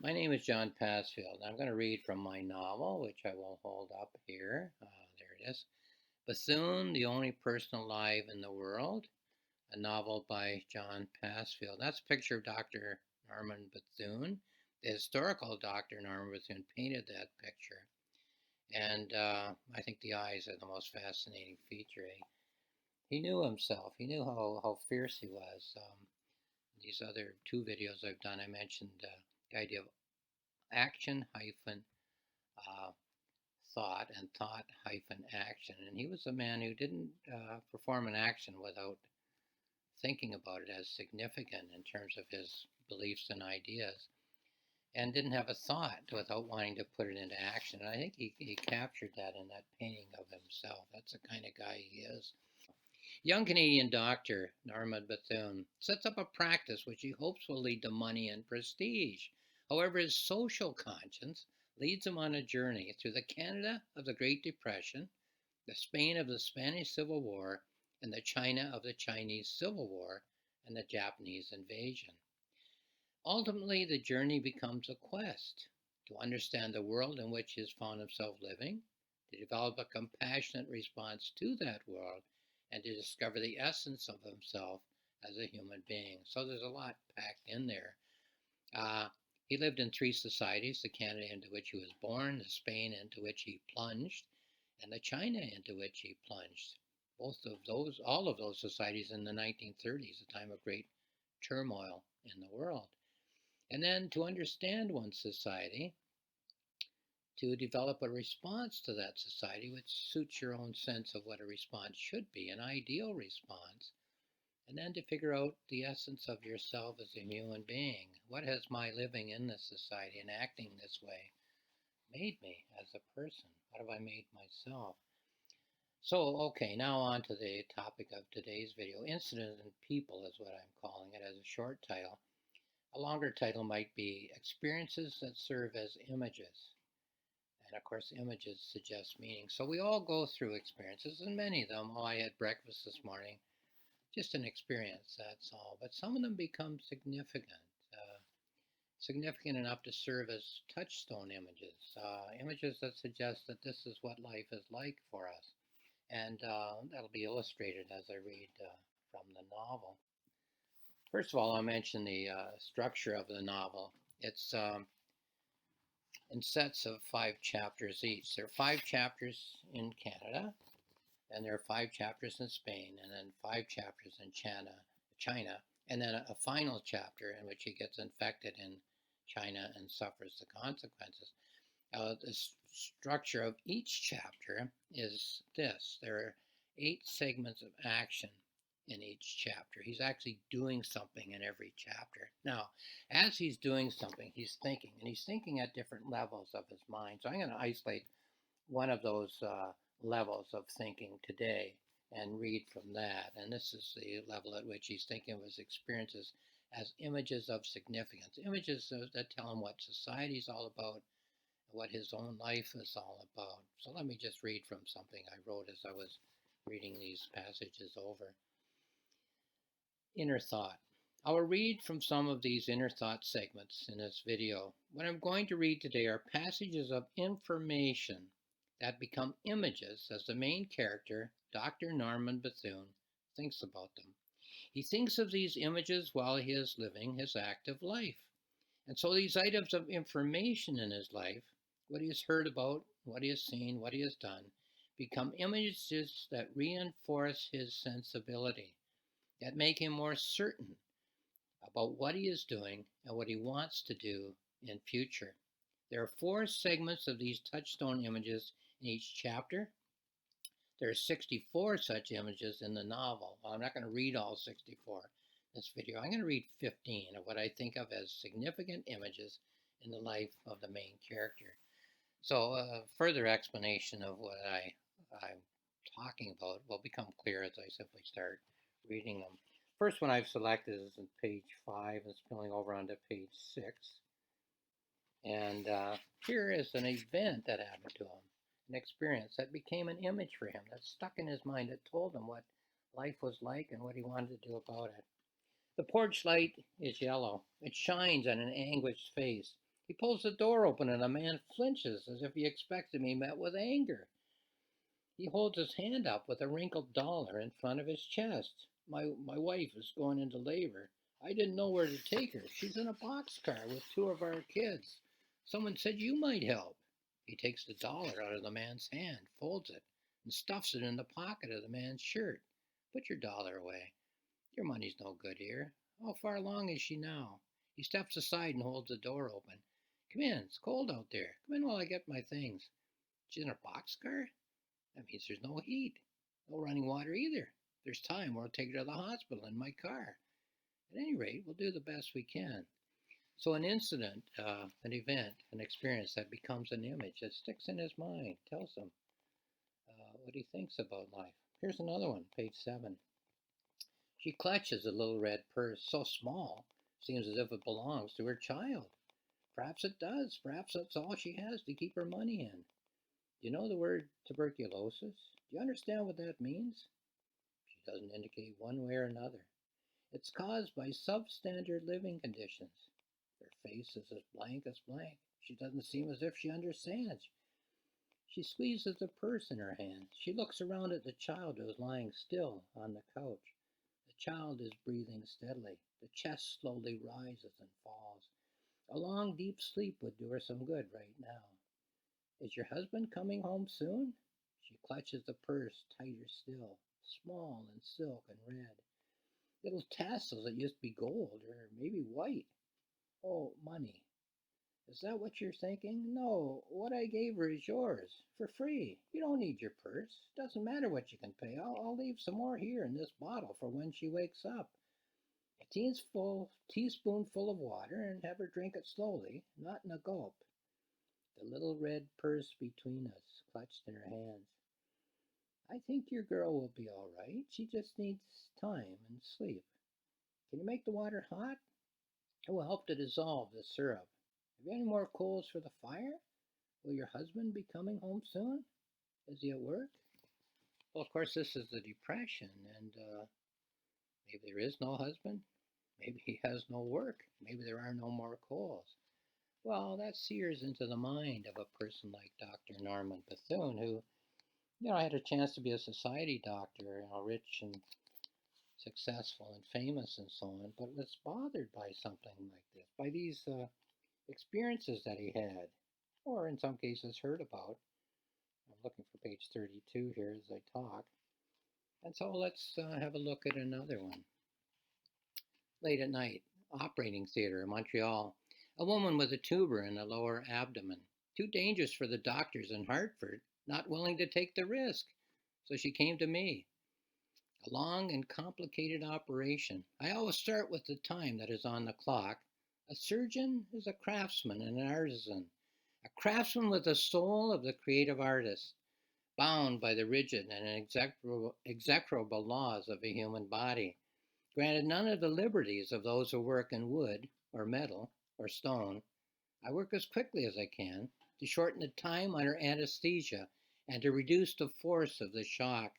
My name is John Passfield. I'm going to read from my novel, which I will hold up here. There it is. Bethune, the Only Person Alive in the World, a novel by John Passfield. That's a picture of Dr. Norman Bethune. The historical Dr. Norman Bethune painted that picture. And I think the eyes are the most fascinating feature. He knew himself. He knew how fierce he was. These other two videos I've done, I mentioned the idea of action hyphen uh, thought and thought hyphen action. And he was a man who didn't perform an action without thinking about it as significant in terms of his beliefs and ideas, and didn't have a thought without wanting to put it into action. And I think he captured that in that painting of himself. That's the kind of guy he is. Young Canadian doctor Norman Bethune sets up a practice which he hopes will lead to money and prestige. However, his social conscience leads him on a journey through the Canada of the Great Depression, the Spain of the Spanish Civil War, and the China of the Chinese Civil War and the Japanese invasion. Ultimately, the journey becomes a quest to understand the world in which he has found himself living, to develop a compassionate response to that world, and to discover the essence of himself as a human being. So there's a lot packed in there. He lived in three societies: the Canada into which he was born, the Spain into which he plunged, and the China into which he plunged. All of those societies in the 1930s, a time of great turmoil in the world. And then to understand one society, to develop a response to that society which suits your own sense of what a response should be, an ideal response, and then to figure out the essence of yourself as a human being. What has my living in this society and acting this way made me as a person? What have I made myself? So, okay, now on to the topic of today's video. Incident and People is what I'm calling it as a short title. A longer title might be Experiences that Serve as Images. And of course, images suggest meaning. So we all go through experiences, and many of them, I had breakfast this morning, just an experience, that's all. But some of them become significant enough to serve as touchstone images, images that suggest that this is what life is like for us. And that'll be illustrated as I read from the novel. First of all, I'll mention the structure of the novel. It's in sets of 5 chapters each. There are 5 chapters in Canada, and there are 5 chapters in Spain, and then 5 chapters in China, and then a final chapter in which he gets infected in China and suffers the consequences. The structure of each chapter is this. There are 8 segments of action in each chapter. He's actually doing something in every chapter. Now, as he's doing something, he's thinking, and he's thinking at different levels of his mind. So I'm going to isolate one of those levels of thinking today and read from that. And this is the level at which he's thinking of his experiences as images of significance, images that tell him what society is all about, what his own life is all about. So let me just read from something I wrote as I was reading these passages over. Inner thought. I will read from some of these inner thought segments in this video. What I'm going to read today are passages of information that become images as the main character, Dr. Norman Bethune, thinks about them. He thinks of these images while he is living his active life. And so these items of information in his life, what he has heard about, what he has seen, what he has done, become images that reinforce his sensibility, that make him more certain about what he is doing and what he wants to do in future. There are 4 segments of these touchstone images in each chapter. There are 64 such images in the novel. Well, I'm not going to read all 64 in this video. I'm going to read 15 of what I think of as significant images in the life of the main character. So further explanation of what I'm talking about will become clear as I simply start reading them. First one I've selected is on page 5 and spilling over onto page 6. And here is an event that happened to him, an experience that became an image for him, that stuck in his mind, that told him what life was like and what he wanted to do about it. The porch light is yellow. It shines on an anguished face. He pulls the door open and the man flinches as if he expects to be met with anger. He holds his hand up with a wrinkled dollar in front of his chest. My wife is going into labor. I didn't know where to take her. She's in a boxcar with two of our kids. Someone said you might help. He takes the dollar out of the man's hand, folds it, and stuffs it in the pocket of the man's shirt. Put your dollar away. Your money's no good here. How far along is she now? He steps aside and holds the door open. Come in, it's cold out there. Come in while I get my things. She's in her boxcar? That means there's no heat. No running water either. There's time, we'll take her to the hospital in my car. At any rate, we'll do the best we can. So an incident, an event, an experience that becomes an image that sticks in his mind, tells him what he thinks about life. Here's another one, page 7. She clutches a little red purse, so small, seems as if it belongs to her child. Perhaps it does. Perhaps that's all she has to keep her money in. Do you know the word tuberculosis? Do you understand what that means? She doesn't indicate one way or another. It's caused by substandard living conditions. Her face is as blank as blank. She doesn't seem as if she understands. She squeezes the purse in her hand. She looks around at the child who is lying still on the couch. The child is breathing steadily. The chest slowly rises and falls. A long, deep sleep would do her some good right now. Is your husband coming home soon? She clutches the purse tighter still, small and silk and red. Little tassels that used to be gold or maybe white. Oh, money. Is that what you're thinking? No, what I gave her is yours, for free. You don't need your purse. Doesn't matter what you can pay. I'll leave some more here in this bottle for when she wakes up. A teaspoonful of water and have her drink it slowly, not in a gulp. The little red purse between us, clutched in her hands. I think your girl will be all right. She just needs time and sleep. Can you make the water hot? It will help to dissolve the syrup. Have you any more coals for the fire? Will your husband be coming home soon? Is he at work? Well, of course, this is the Depression, and maybe there is no husband. Maybe he has no work. Maybe there are no more coals. Well, that sears into the mind of a person like Dr. Norman Bethune, who, had a chance to be a society doctor, rich and successful and famous and so on, but was bothered by something like this, by these experiences that he had, or in some cases heard about. I'm looking for page 32 here as I talk. And so let's have a look at another one. Late at night, operating theater in Montreal. A woman with a tumor in the lower abdomen. Too dangerous for the doctors in Hartford, not willing to take the risk. So she came to me. A long and complicated operation. I always start with the time that is on the clock. A surgeon is a craftsman and an artisan. A craftsman with the soul of the creative artist, bound by the rigid and execrable laws of a human body, granted none of the liberties of those who work in wood or metal or stone. I work as quickly as I can to shorten the time under anesthesia and to reduce the force of the shock.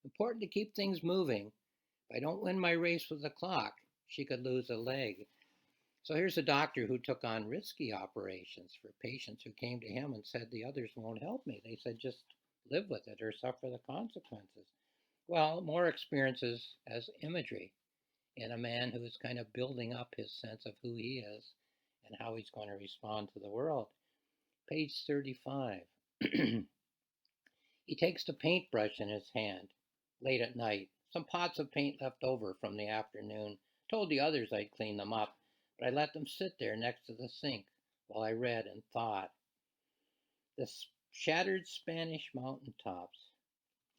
Important to keep things moving. If I don't win my race with the clock, she could lose a leg. So here's a doctor who took on risky operations for patients who came to him and said the others won't help me. They said just live with it or suffer the consequences. Well, more experiences as imagery in a man who is kind of building up his sense of who he is and how he's going to respond to the world. Page 35. He takes the paintbrush in his hand. Late at night, some pots of paint left over from the afternoon. Told the others I'd clean them up, but I let them sit there next to the sink while I read and thought. The shattered Spanish mountain tops.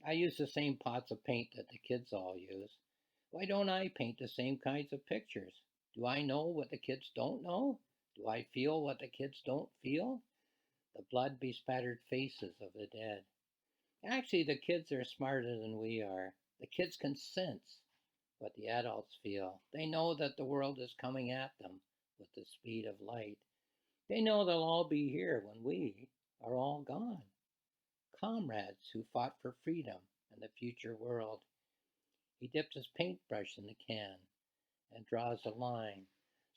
I use the same pots of paint that the kids all use. Why don't I paint the same kinds of pictures? Do I know what the kids don't know? Do I feel what the kids don't feel? The blood-bespattered faces of the dead. Actually, the kids are smarter than we are. The kids can sense what the adults feel. They know that the world is coming at them with the speed of light. They know they'll all be here when we are all gone. Comrades who fought for freedom and the future world. He dips his paintbrush in the can and draws a line.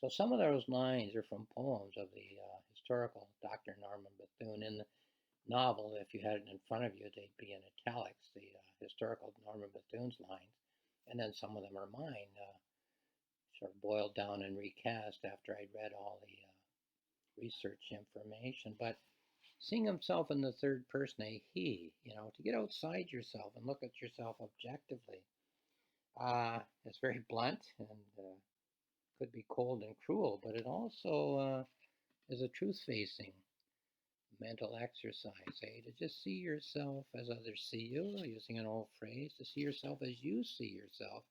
So some of those lines are from poems of the historical Dr. Norman Bethune. In the novel, if you had it in front of you, they'd be in italics, the historical Norman Bethune's lines. And then some of them are mine, sort of boiled down and recast after I'd read all the research information. But seeing himself in the third person, a he, to get outside yourself and look at yourself objectively, is very blunt and could be cold and cruel, but it also is a truth-facing mental exercise, to just see yourself as others see you, using an old phrase, to see yourself as you see yourself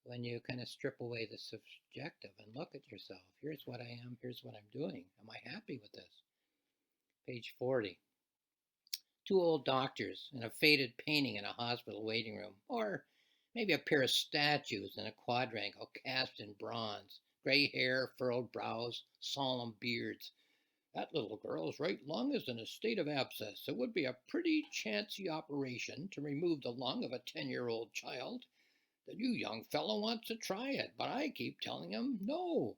when you kind of strip away the subjective and look at yourself. Here's what I am, here's what I'm doing. Am I happy with this? Page 40. Two old doctors and a faded painting in a hospital waiting room, or maybe a pair of statues in a quadrangle cast in bronze, gray hair, furrowed brows, solemn beards. That little girl's right lung is in a state of abscess. It would be a pretty chancy operation to remove the lung of a 10-year-old child. The new young fellow wants to try it, but I keep telling him no.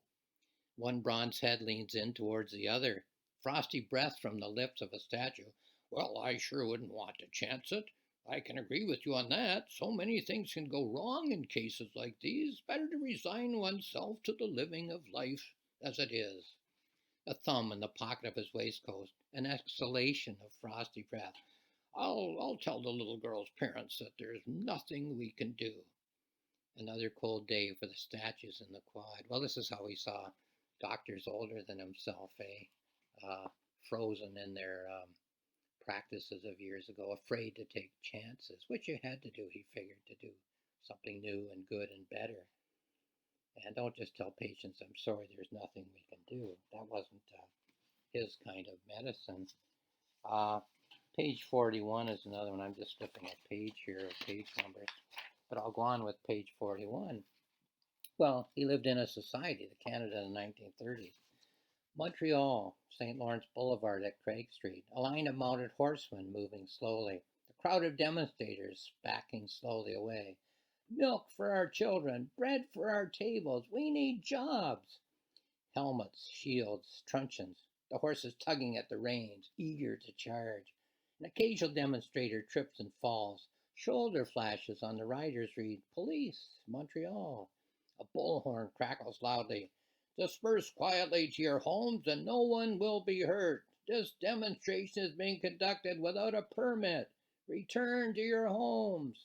One bronze head leans in towards the other, frosty breath from the lips of a statue. Well, I sure wouldn't want to chance it. I can agree with you on that. So many things can go wrong in cases like these. Better to resign oneself to the living of life as it is. A thumb in the pocket of his waistcoat, an exhalation of frosty breath. I'll tell the little girl's parents that there's nothing we can do. Another cold day for the statues in the quad. Well, this is how he saw doctors older than himself, frozen in their practices of years ago, afraid to take chances, which you had to do, he figured, to do something new and good and better. And don't just tell patients, I'm sorry, there's nothing we can do. That wasn't his kind of medicine. Page 41 is another one. I'm just flipping a page here of page numbers. But I'll go on with page 41. Well, he lived in a society, the Canada in the 1930s. Montreal, St. Lawrence Boulevard at Craig Street, a line of mounted horsemen moving slowly, the crowd of demonstrators backing slowly away. Milk for our children, bread for our tables, we need jobs. Helmets, shields, truncheons, the horses tugging at the reins, eager to charge. An occasional demonstrator trips and falls. Shoulder flashes on the riders read, Police, Montreal. A bullhorn crackles loudly. Disperse quietly to your homes and no one will be hurt. This demonstration is being conducted without a permit. Return to your homes.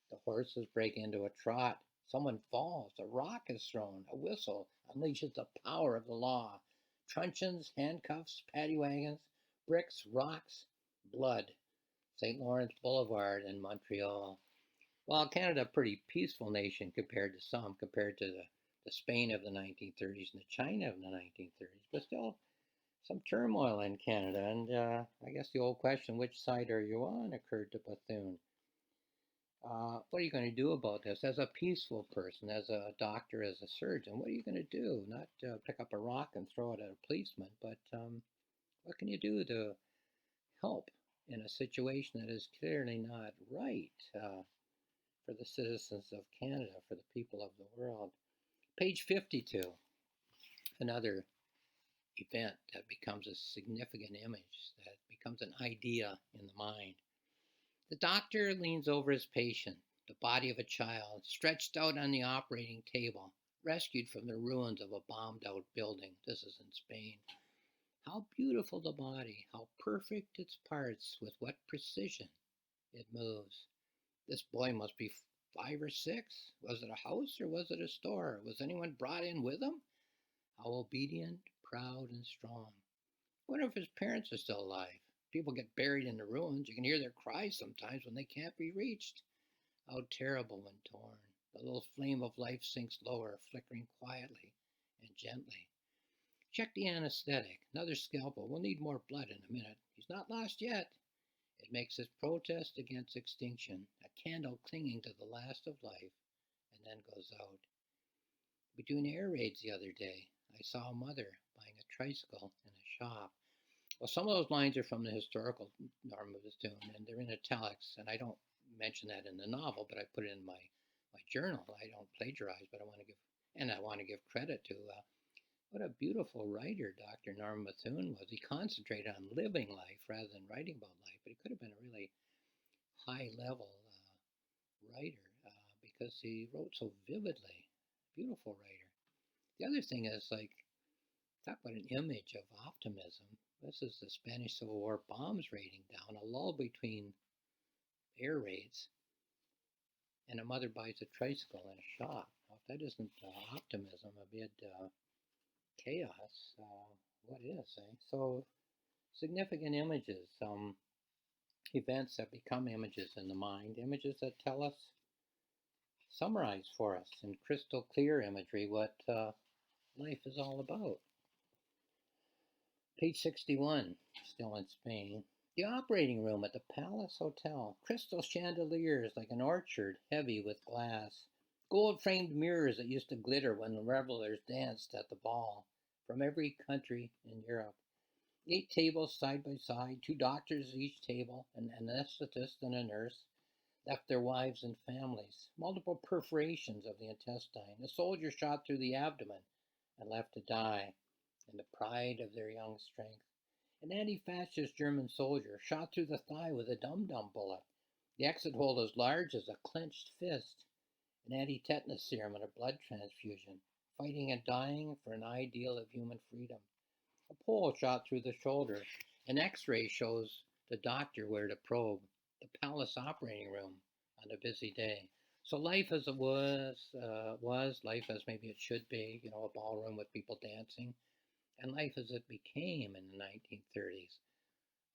The horses break into a trot. Someone falls. A rock is thrown. A whistle unleashes the power of the law. Truncheons, handcuffs, paddy wagons, bricks, rocks, blood. St. Lawrence Boulevard in Montreal. Well, Canada, a pretty peaceful nation compared to the Spain of the 1930s and the China of the 1930s, but still some turmoil in Canada. And I guess the old question, which side are you on, occurred to Bethune. What are you going to do about this? As a peaceful person, as a doctor, as a surgeon, what are you going to do? Not pick up a rock and throw it at a policeman, but what can you do to help in a situation that is clearly not right for the citizens of Canada, for the people of the world? Page 52, another event that becomes a significant image, that becomes an idea in the mind. The doctor leans over his patient, the body of a child, stretched out on the operating table, rescued from the ruins of a bombed-out building. This is in Spain. How beautiful the body, how perfect its parts, with what precision it moves. This boy must be 5 or 6. Was it a house or was it a store? Was anyone brought in with him? How obedient, proud, and strong. I wonder if his parents are still alive. People get buried in the ruins. You can hear their cries sometimes when they can't be reached. How terrible when torn. The little flame of life sinks lower, flickering quietly and gently. Check the anesthetic. Another scalpel. We'll need more blood in a minute. He's not lost yet. It makes his protest against extinction, a candle clinging to the last of life, and then goes out. Between air raids the other day, I saw a mother buying a tricycle in a shop. Well, some of those lines are from the historical Norman Bethune, and they're in italics, and I don't mention that in the novel, but I put it in my journal. I don't plagiarize, but I want to give credit to What a beautiful writer Dr. Norman Bethune was. He concentrated on living life rather than writing about life, but he could have been a really high level writer because he wrote so vividly. Beautiful writer. The other thing is, like, talk about an image of optimism. This is the Spanish Civil War bombs raining down, a lull between air raids, and a mother buys a tricycle in a shop. Now, if that isn't optimism amid chaos, what is, eh? So, significant images, events that become images in the mind, images that tell us, summarize for us in crystal clear imagery what life is all about. Page 61, still in Spain. The operating room at the Palace Hotel. Crystal chandeliers like an orchard, heavy with glass. Gold-framed mirrors that used to glitter when the revelers danced at the ball from every country in Europe. 8 tables side by side, 2 doctors at each table, an anesthetist and a nurse, left their wives and families. Multiple perforations of the intestine. A soldier shot through the abdomen and left to die in the pride of their young strength. An anti-fascist German soldier shot through the thigh with a dum-dum bullet. The exit hole as large as a clenched fist. An anti-tetanus serum and a blood transfusion. Fighting and dying for an ideal of human freedom. A pole shot through the shoulder. An x-ray shows the doctor where to probe. The palace operating room on a busy day. So life as it was, life as maybe it should be, a ballroom with people dancing, and life as it became in the 1930s,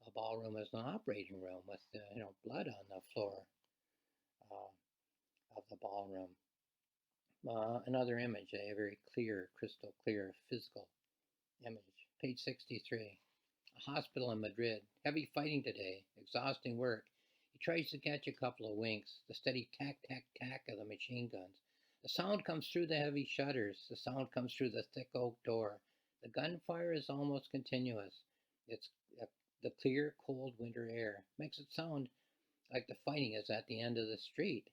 a ballroom as an operating room with, blood on the floor of the ballroom. Another image, a very clear, crystal clear physical image. Page 63. A hospital in Madrid. Heavy fighting today. Exhausting work. He tries to catch a couple of winks. The steady tack, tack, tack of the machine guns. The sound comes through the heavy shutters. The sound comes through the thick oak door. The gunfire is almost continuous. It's the clear, cold winter air. Makes it sound like the fighting is at the end of the street.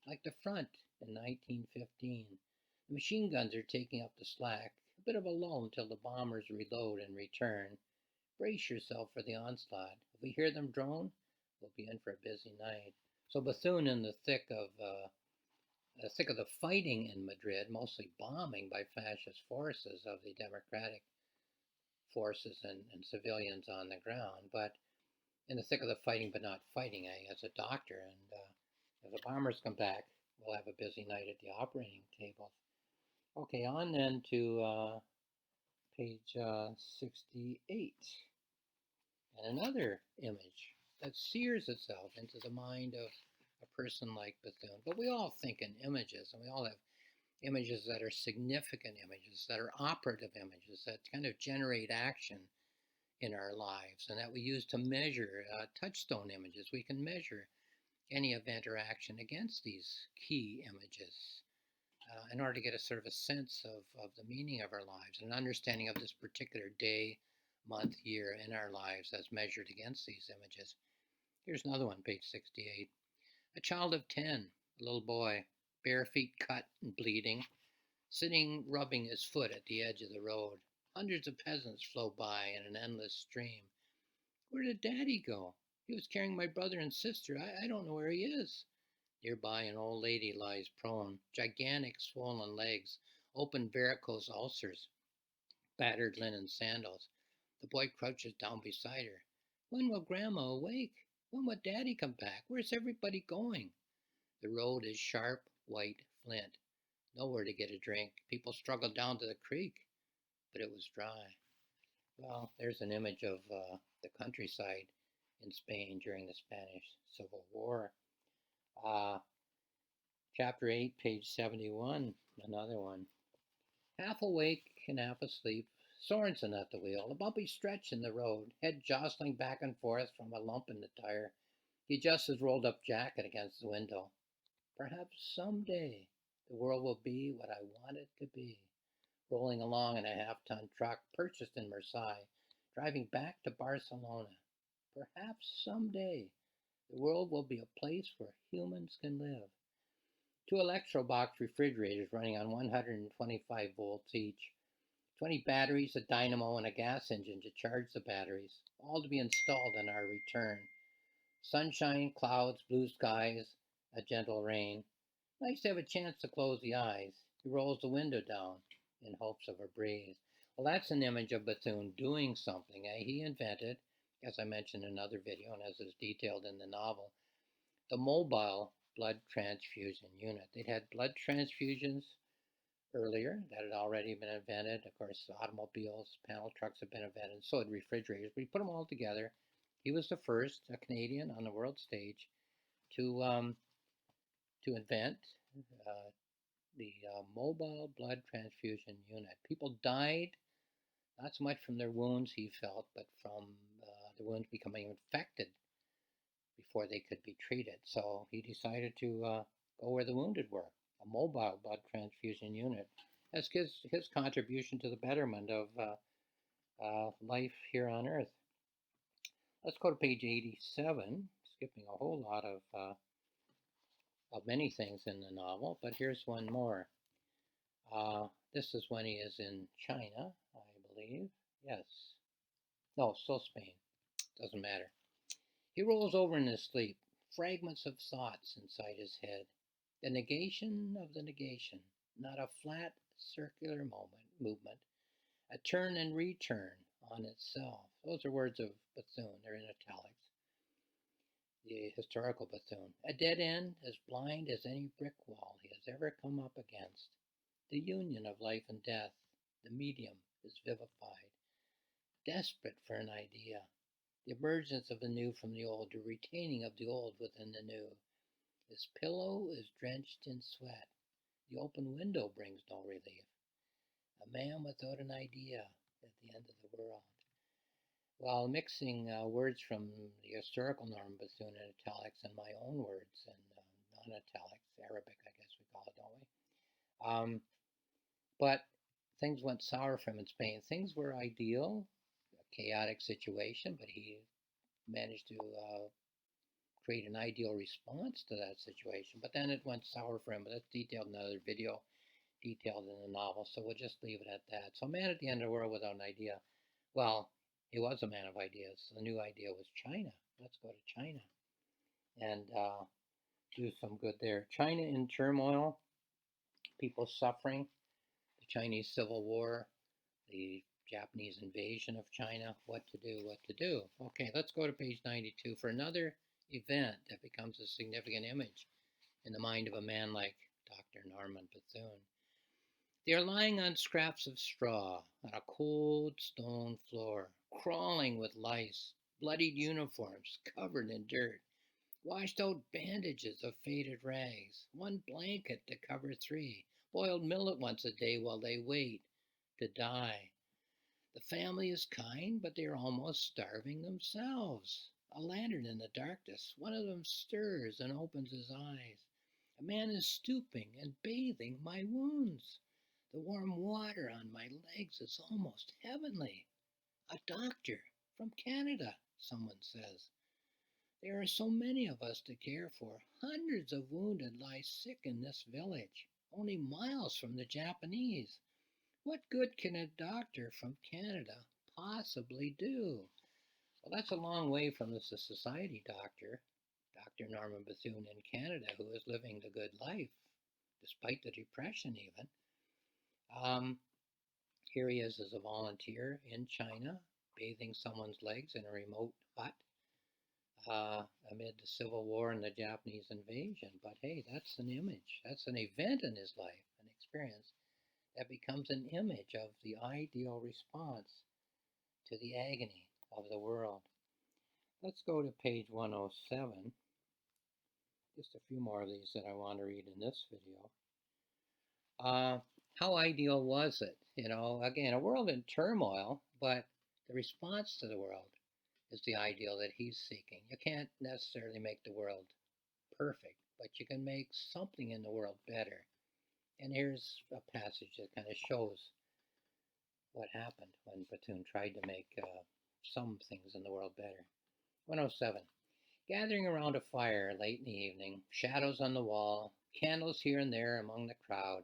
Like the front in 1915. The machine guns are taking up the slack. A bit of a lull until the bombers reload and return. Brace yourself for the onslaught. If we hear them drone, we'll be in for a busy night. So Bethune, in the thick of the fighting in Madrid, mostly bombing by fascist forces of the democratic forces and civilians on the ground, but in the thick of the fighting, but not fighting, as a doctor. And if the bombers come back, we'll have a busy night at the operating tables. Okay, on then to page 68. And another image that sears itself into the mind of a person like Bethune. But we all think in images, and we all have images that are significant images, that are operative images, that kind of generate action in our lives, and that we use to measure touchstone images. We can measure any event or action against these key images in order to get a sort of a sense of the meaning of our lives, an understanding of this particular day, month, year in our lives as measured against these images. Here's another one, page 68. A child of 10, a little boy, bare feet cut and bleeding, sitting rubbing his foot at the edge of the road. Hundreds of peasants flow by in an endless stream. Where did Daddy go? He was carrying my brother and sister. I don't know where he is. Nearby, an old lady lies prone, gigantic swollen legs, open varicose ulcers, battered linen sandals. The boy crouches down beside her. When will Grandma awake? When will Daddy come back? Where's everybody going? The road is sharp, white flint. Nowhere to get a drink. People struggled down to the creek, but it was dry. Well, there's an image of the countryside in Spain during the Spanish Civil War. Chapter 8, page 71, another one. Half awake and half asleep, Sorensen at the wheel, a bumpy stretch in the road, head jostling back and forth from a lump in the tire. He adjusts his rolled-up jacket against the window. Perhaps someday the world will be what I want it to be. Rolling along in a half-ton truck purchased in Marseille, driving back to Barcelona. Perhaps someday the world will be a place where humans can live. 2 electro-box refrigerators running on 125 volts each. 20 batteries, a dynamo, and a gas engine to charge the batteries, all to be installed on our return. Sunshine, clouds, blue skies, a gentle rain. Nice to have a chance to close the eyes. He rolls the window down in hopes of a breeze. Well, that's an image of Bethune doing something. He invented, as I mentioned in another video and as is detailed in the novel, the mobile blood transfusion unit. They'd had blood transfusions earlier that had already been invented. Of course, automobiles, panel trucks had been invented, so had refrigerators. But he put them all together. He was the first, a Canadian on the world stage, to invent the mobile blood transfusion unit. People died not so much from their wounds, he felt, but from the wounds becoming infected before they could be treated. So he decided to go where the wounded were, a mobile blood transfusion unit. That's his contribution to the betterment of life here on Earth. Let's go to page 87, skipping a whole lot of many things in the novel, but here's one more. This is when he is in China, I believe. Yes. No, still Spain. Doesn't matter. He rolls over in his sleep, fragments of thoughts inside his head. The negation of the negation, not a flat circular movement, a turn and return on itself. Those are words of Bethune. They're in italics. The historical Bethune. A dead end as blind as any brick wall he has ever come up against. The union of life and death. The medium is vivified. Desperate for an idea. The emergence of the new from the old, the retaining of the old within the new. His pillow is drenched in sweat. The open window brings no relief. A man without an idea at the end of the world. While mixing words from the historical Norman Bethune in italics and my own words in non-italics, Arabic, I guess we call it, don't we? But things went sour for him in Spain. Things were ideal, a chaotic situation, but he managed to create an ideal response to that situation. But then it went sour for him. But that's detailed in another video, detailed in the novel. So we'll just leave it at that. So a man at the end of the world without an idea. Well, he was a man of ideas. The new idea was China. Let's go to China and do some good there. China in turmoil, people suffering, the Chinese Civil War, the Japanese invasion of China, what to do. Okay, let's go to page 92 for another event that becomes a significant image in the mind of a man like Dr. Norman Bethune. They are lying on scraps of straw on a cold stone floor, crawling with lice, bloodied uniforms covered in dirt, washed out bandages of faded rags, one blanket to cover three, boiled millet once a day while they wait to die. The family is kind, but they are almost starving themselves. A lantern in the darkness. One of them stirs and opens his eyes. A man is stooping and bathing my wounds. The warm water on my legs is almost heavenly. A doctor from Canada, someone says. There are so many of us to care for. Hundreds of wounded lie sick in this village, only miles from the Japanese. What good can a doctor from Canada possibly do? Well, that's a long way from the society doctor, Dr. Norman Bethune in Canada, who is living the good life, despite the depression even. Here he is as a volunteer in China, bathing someone's legs in a remote hut amid the Civil War and the Japanese invasion. But hey, that's an image. That's an event in his life, an experience that becomes an image of the ideal response to the agony of the world. Let's go to page 107. Just a few more of these that I want to read in this video. How ideal was it? You know, again, a world in turmoil, but the response to the world is the ideal that he's seeking. You can't necessarily make the world perfect, but you can make something in the world better. And here's a passage that kind of shows what happened when Bethune tried to make some things in the world better. 107. Gathering around a fire late in the evening, shadows on the wall, candles here and there among the crowd,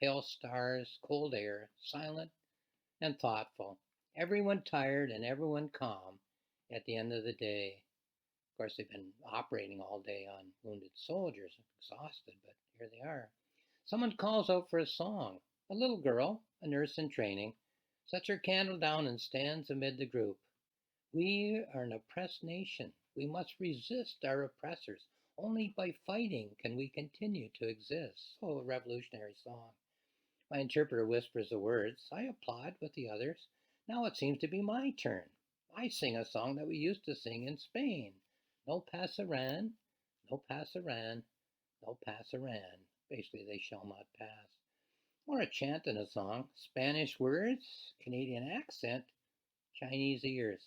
pale stars, cold air, silent and thoughtful. Everyone tired and everyone calm at the end of the day. Of course, they've been operating all day on wounded soldiers, exhausted, but here they are. Someone calls out for a song. A little girl, a nurse in training, sets her candle down and stands amid the group. We are an oppressed nation. We must resist our oppressors. Only by fighting can we continue to exist. Oh, a revolutionary song. My interpreter whispers the words. I applaud with the others. Now it seems to be my turn. I sing a song that we used to sing in Spain. No pasaran, no pasaran, no pasaran. Basically, they shall not pass. Or a chant in a song. Spanish words, Canadian accent, Chinese ears.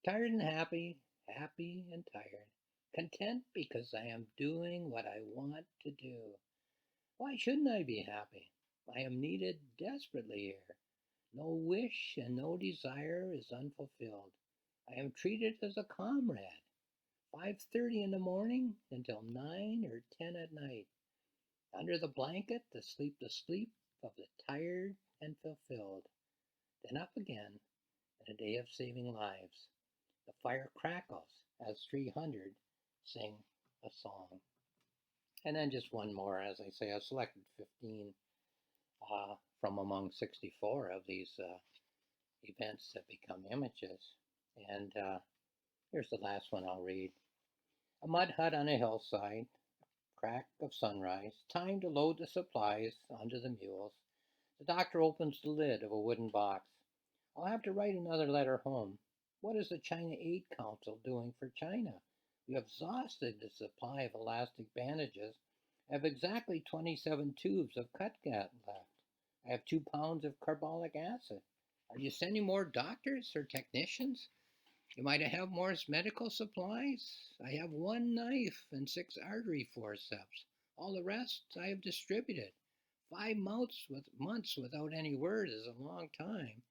Tired and happy, happy and tired. Content because I am doing what I want to do. Why shouldn't I be happy? I am needed desperately here. No wish and no desire is unfulfilled. I am treated as a comrade. 5:30 in the morning until 9 or 10 at night. Under the blanket to sleep the sleep of the tired and fulfilled. Then up again in a day of saving lives. The fire crackles as 300 sing a song. And then just one more, as I say, I selected 15 from among 64 of these events that become images. And here's the last one I'll read. A mud hut on a hillside, crack of sunrise, time to load the supplies onto the mules. The doctor opens the lid of a wooden box. I'll have to write another letter home. What is the China Aid Council doing for China? We have exhausted the supply of elastic bandages. I have exactly 27 tubes of cutgat left. I have 2 pounds of carbolic acid. Are you sending more doctors or technicians? You might have more medical supplies. I have 1 knife and 6 artery forceps. All the rest I have distributed. 5 months without any word is a long time.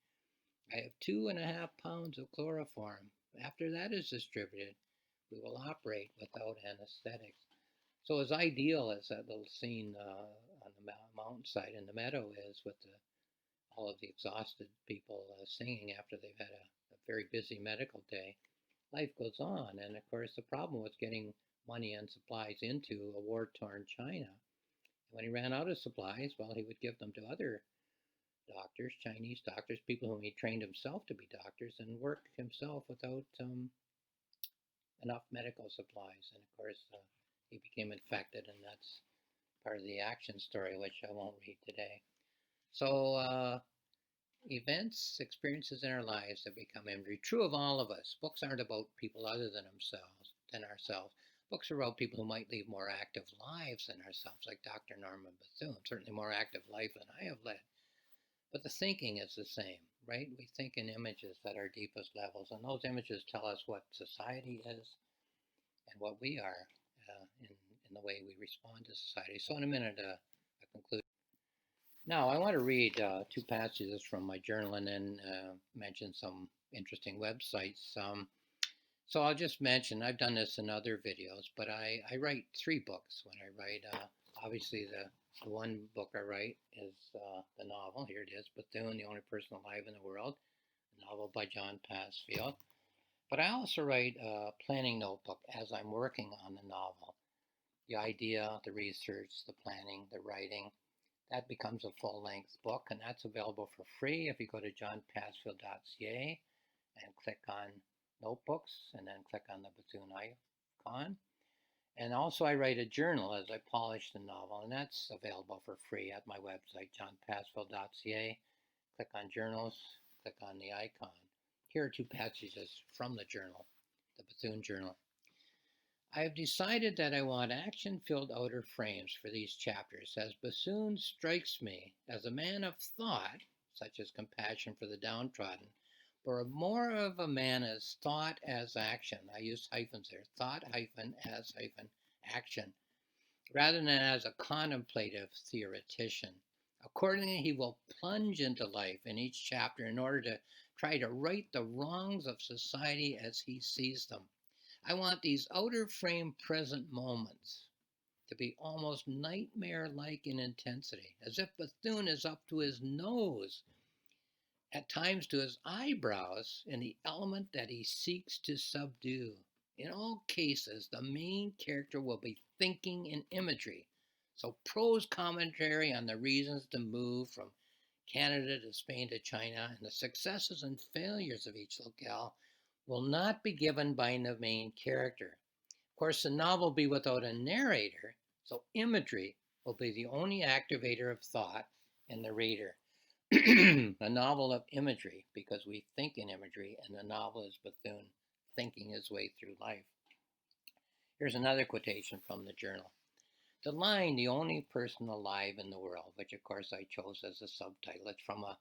I have 2.5 pounds of chloroform. After that is distributed, we will operate without anesthetics. So as ideal as that little scene on the mountainside in the meadow is with all of the exhausted people singing after they've had a very busy medical day, life goes on. And of course, the problem was getting money and supplies into a war-torn China. When he ran out of supplies, well, he would give them to other doctors, Chinese doctors, people whom he trained himself to be doctors, and work himself without enough medical supplies. And of course, he became infected, and that's part of the action story, which I won't read today. So, events, experiences in our lives that become imagery. True of all of us. Books aren't about people other than ourselves. Books are about people who might lead more active lives than ourselves, like Dr. Norman Bethune, certainly more active life than I have led. But the thinking is the same, right? We think in images at our deepest levels, and those images tell us what society is and what we are in the way we respond to society. So in a minute, I conclude. Now, I want to read 2 passages from my journal and then mention some interesting websites. So I'll just mention, I've done this in other videos, but I write 3 books when I write. Obviously, the one book I write is the novel. Here it is, Bethune, the Only Person Alive in the World, a novel by John Passfield. But I also write a planning notebook as I'm working on the novel. The idea, the research, the planning, the writing, that becomes a full-length book, and that's available for free if you go to johnpassfieldbook.ca and click on notebooks, and then click on the Bethune icon. And also I write a journal as I polish the novel, and that's available for free at my website, johnpassfieldbook.ca. Click on journals, click on the icon. Here are 2 passages from the journal, the Bethune Journal. I have decided that I want action-filled outer frames for these chapters, as Bethune strikes me as a man of thought, such as compassion for the downtrodden, but more of a man as thought as action. I use hyphens there, thought hyphen as hyphen action, rather than as a contemplative theoretician. Accordingly, he will plunge into life in each chapter in order to try to right the wrongs of society as he sees them. I want these outer frame present moments to be almost nightmare-like in intensity, as if Bethune is up to his nose at times to his eyebrows in the element that he seeks to subdue. In all cases, the main character will be thinking in imagery. So, prose commentary on the reasons to move from Canada to Spain to China and the successes and failures of each locale will not be given by the main character. Of course, the novel will be without a narrator, so imagery will be the only activator of thought in the reader. A novel of imagery, because we think in imagery, and the novel is Bethune thinking his way through life. Here's another quotation from the journal. The line, the only person alive in the world, which of course I chose as a subtitle, it's from a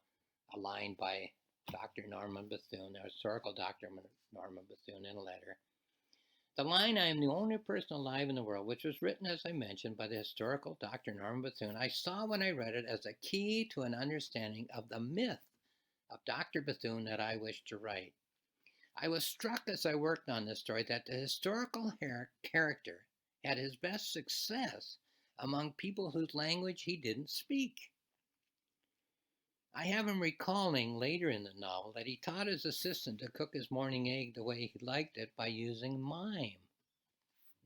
line by Dr. Norman Bethune, the historical Dr. Norman Bethune, in a letter. The line, I am the only person alive in the world, which was written, as I mentioned, by the historical Dr. Norman Bethune, I saw when I read it as a key to an understanding of the myth of Dr. Bethune that I wished to write. I was struck as I worked on this story that the historical character had his best success among people whose language he didn't speak. I have him recalling later in the novel that he taught his assistant to cook his morning egg the way he liked it by using mime.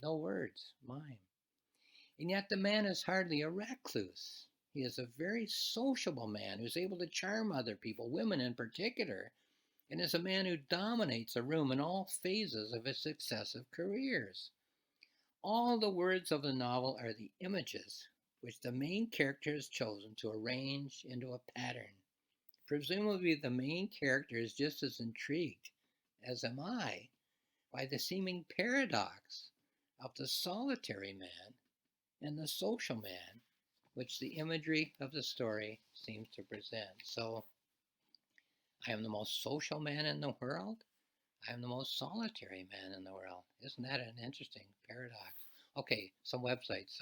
No words, mime. And yet the man is hardly a recluse. He is a very sociable man who's able to charm other people, women in particular, and is a man who dominates a room in all phases of his successive careers. All the words of the novel are the images which the main character has chosen to arrange into a pattern. Presumably, the main character is just as intrigued as am I by the seeming paradox of the solitary man and the social man, which the imagery of the story seems to present. So, I am the most social man in the world. I am the most solitary man in the world. Isn't that an interesting paradox? Okay, some websites.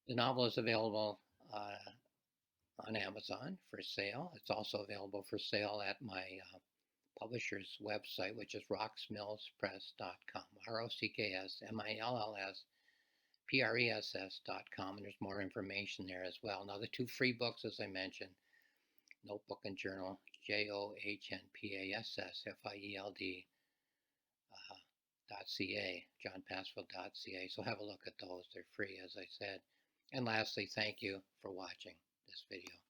The novel is available on Amazon for sale. It's also available for sale at my publisher's website, which is rocksmillspress.com, rocksmillspress.com, and there's more information there as well. Now, the two free books, as I mentioned, Notebook and Journal, johnpassfieldbook.ca, johnpassfield.ca. So have a look at those. They're free, as I said. And lastly, thank you for watching this video.